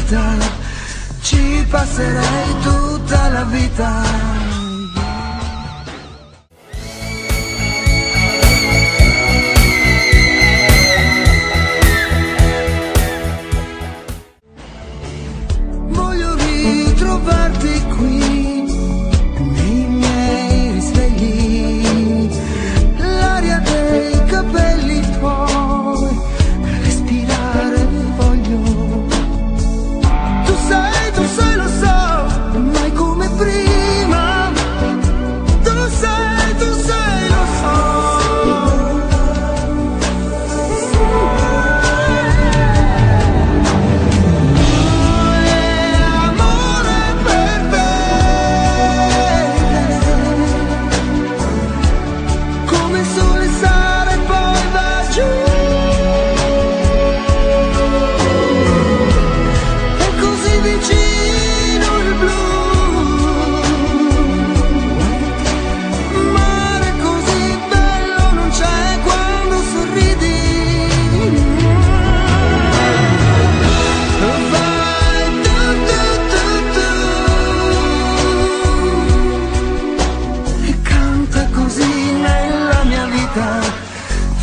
dita, ci passerei tutta la vita. Voglio ritrovarti qui, nei miei risvegli, l'aria dei capelli tuoi, respirare voglio. Tu sai, lo so, mai come prima. Tu sai, lo so.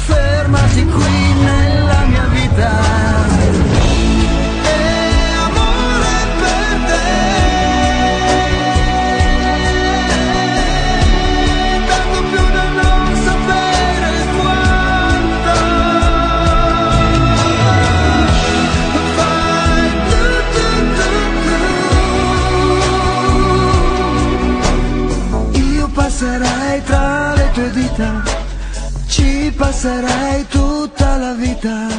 Fermati qui nella mia vita. E amore per te, tanto più da non sapere quanto. Fai tu. Io passerei tra le tue dita, ci passerei tutta la vita.